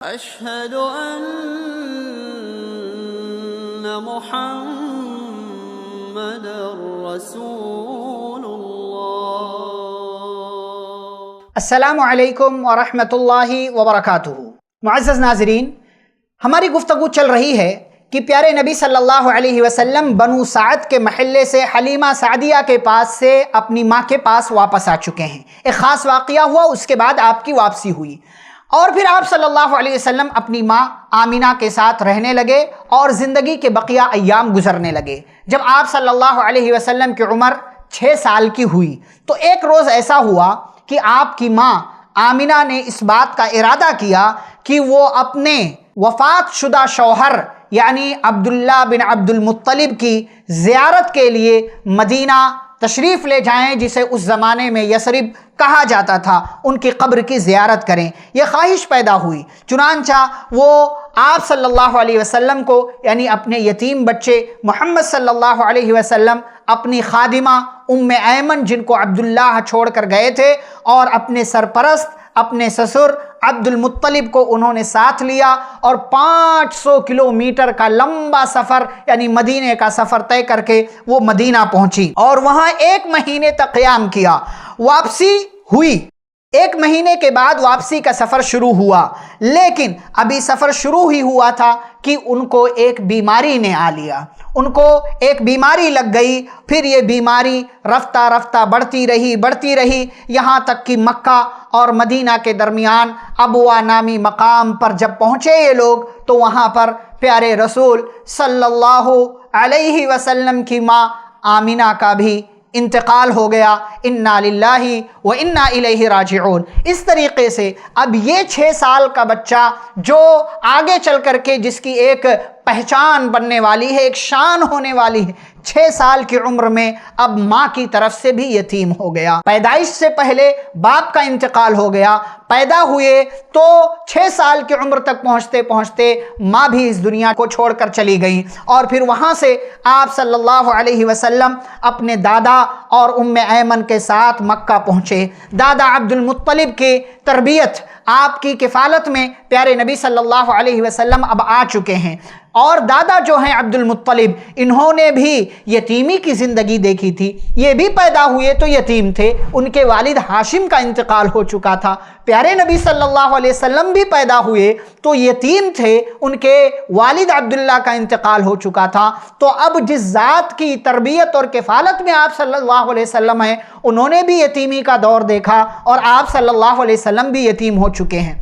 أشهد أن محمد رسول الله۔ السلام علیکم ورحمۃ اللہ وبرکاتہ۔ معزز ناظرین، ہماری گفتگو چل رہی ہے کہ پیارے نبی صلی اللہ علیہ وسلم بنو سعد کے محلے سے حلیمہ سعدیہ کے پاس سے اپنی ماں کے پاس واپس آ چکے ہیں۔ ایک خاص واقعہ ہوا، اس کے بعد آپ کی واپسی ہوئی، اور پھر آپ صلی اللہ علیہ وسلم اپنی ماں آمینہ کے ساتھ رہنے لگے اور زندگی کے بقیہ ایام گزرنے لگے۔ جب آپ صلی اللہ علیہ وسلم کی عمر 6 سال کی ہوئی تو ایک روز ایسا ہوا کہ آپ کی ماں آمینہ نے اس بات کا ارادہ کیا کہ وہ اپنے وفات شدہ شوہر یعنی عبداللہ بن عبد المطلب کی زیارت کے لیے مدینہ تشریف لے جائیں، جسے اس زمانے میں یثرب کہا جاتا تھا، ان کی قبر کی زیارت کریں۔ یہ خواہش پیدا ہوئی، چنانچہ وہ آپ صلی اللہ علیہ وسلم کو یعنی اپنے یتیم بچے محمد صلی اللہ علیہ وسلم، اپنی خادمہ ام ایمن جن کو عبداللہ چھوڑ کر گئے تھے، اور اپنے سرپرست اپنے سسر عبد المطلب کو انہوں نے ساتھ لیا، اور 500 کلومیٹر کا لمبا سفر یعنی مدینے کا سفر طے کر کے وہ مدینہ پہنچی اور وہاں 1 مہینے تک قیام کیا۔ واپسی ہوئی، 1 مہینے کے بعد واپسی کا سفر شروع ہوا، لیکن ابھی سفر شروع ہی ہوا تھا کہ ان کو ایک بیماری نے آ لیا، ان کو ایک بیماری لگ گئی۔ پھر یہ بیماری رفتہ رفتہ بڑھتی رہی یہاں تک کہ مکہ اور مدینہ کے درمیان ابوا نامی مقام پر جب پہنچے یہ لوگ، تو وہاں پر پیارے رسول صلی اللہ علیہ وسلم کی ماں آمینہ کا بھی انتقال ہو گیا۔ انا للہ و انا الیہ راجعون۔ اس طریقے سے اب یہ 6 سال کا بچہ جو آگے چل کر کے جس کی ایک پہچان بننے والی ہے، ایک شان ہونے والی ہے، 6 سال کی عمر میں اب ماں کی طرف سے بھی یتیم ہو گیا۔ پیدائش سے پہلے باپ کا انتقال ہو گیا، پیدا ہوئے تو 6 سال کی عمر تک پہنچتے پہنچتے ماں بھی اس دنیا کو چھوڑ کر چلی گئی، اور پھر وہاں سے آپ صلی اللہ علیہ وسلم اپنے دادا اور ام ایمن کے ساتھ مکہ پہنچے۔ دادا عبد المطلب کی تربیت، آپ کی کفالت میں پیارے نبی صلی اللہ علیہ وسلم اب آ چکے ہیں، اور دادا جو ہیں عبد المطلب، انہوں نے بھی یتیمی کی زندگی دیکھی تھی، یہ بھی پیدا ہوئے تو یتیم تھے، ان کے والد ہاشم کا انتقال ہو چکا تھا۔ پیارے نبی صلی اللہ علیہ وسلم بھی پیدا ہوئے تو یتیم تھے، ان کے والد عبداللہ کا انتقال ہو چکا تھا۔ تو اب جس ذات کی تربیت اور کفالت میں آپ صلی اللہ علیہ وسلم ہیں، انہوں نے بھی یتیمی کا دور دیکھا، اور آپ صلی اللہ علیہ وسلم بھی یتیم ہو چکے ہیں۔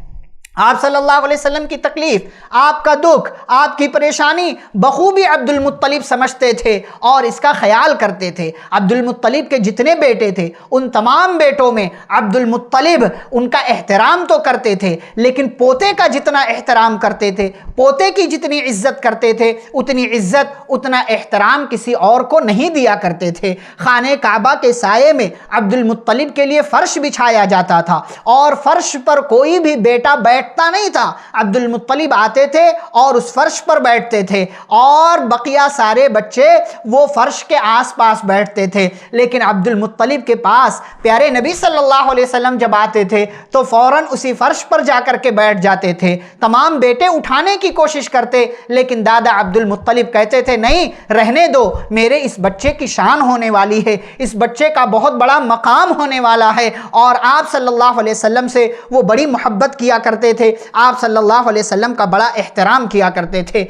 آپ صلی اللہ علیہ وسلم کی تکلیف، آپ کا دکھ، آپ کی پریشانی بخوبی عبد المطلب سمجھتے تھے اور اس کا خیال کرتے تھے۔ عبد المطلب کے جتنے بیٹے تھے ان تمام بیٹوں میں عبد المطلب ان کا احترام تو کرتے تھے، لیکن پوتے کا جتنا احترام کرتے تھے، پوتے کی جتنی عزت کرتے تھے، اتنی عزت اتنا احترام کسی اور کو نہیں دیا کرتے تھے۔ خانہ کعبہ کے سائے میں عبد المطلب کے لیے فرش بچھایا جاتا تھا، اور فرش پر کوئی بھی بیٹا بیٹھتا نہیں تھا، عبد المطلب آتے تھے اور اس فرش پر بیٹھتے تھے، اور بقیہ سارے بچے وہ فرش کے آس پاس بیٹھتے تھے، لیکن عبد المطلب کے پاس پیارے نبی صلی اللہ علیہ وسلم جب آتے تھے تو فوراً اسی فرش پر جا کر کے بیٹھ جاتے تھے۔ تمام بیٹے اٹھانے کی کوشش کرتے، لیکن دادا عبد المطلب کہتے تھے نہیں، رہنے دو، میرے اس بچے کی شان ہونے والی ہے، اس بچے کا بہت بڑا مقام ہونے والا ہے۔ اور آپ صلی اللہ علیہ وسلم سے وہ بڑی محبت کیا کرتے تھے، آپ صلی اللہ علیہ وسلم کا بڑا احترام کیا کرتے تھے۔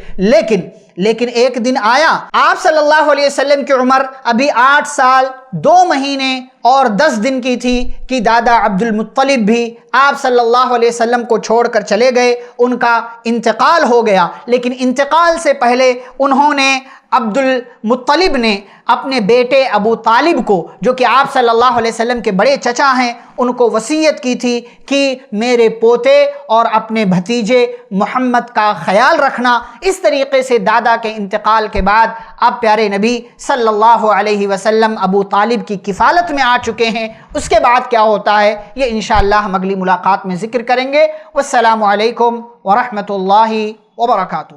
لیکن ایک دن آیا، آپ صلی اللہ علیہ وسلم کی عمر ابھی 8 سال 2 مہینے اور 10 دن کی تھی کہ دادا عبد المطلب بھی آپ صلی اللہ علیہ وسلم کو چھوڑ کر چلے گئے، ان کا انتقال ہو گیا۔ لیکن انتقال سے پہلے انہوں نے عبد المطلب نے اپنے بیٹے ابو طالب کو، جو کہ آپ صلی اللہ علیہ وسلم کے بڑے چچا ہیں، ان کو وصیت کی تھی کہ میرے پوتے اور اپنے بھتیجے محمد کا خیال رکھنا۔ اس طریقے سے دادا کے انتقال کے بعد اب پیارے نبی صلی اللہ علیہ وسلم ابو طالب کی کفالت میں آ چکے ہیں۔ اس کے بعد کیا ہوتا ہے یہ انشاءاللہ ہم اگلی ملاقات میں ذکر کریں گے۔ والسلام علیکم ورحمۃ اللہ وبرکاتہ۔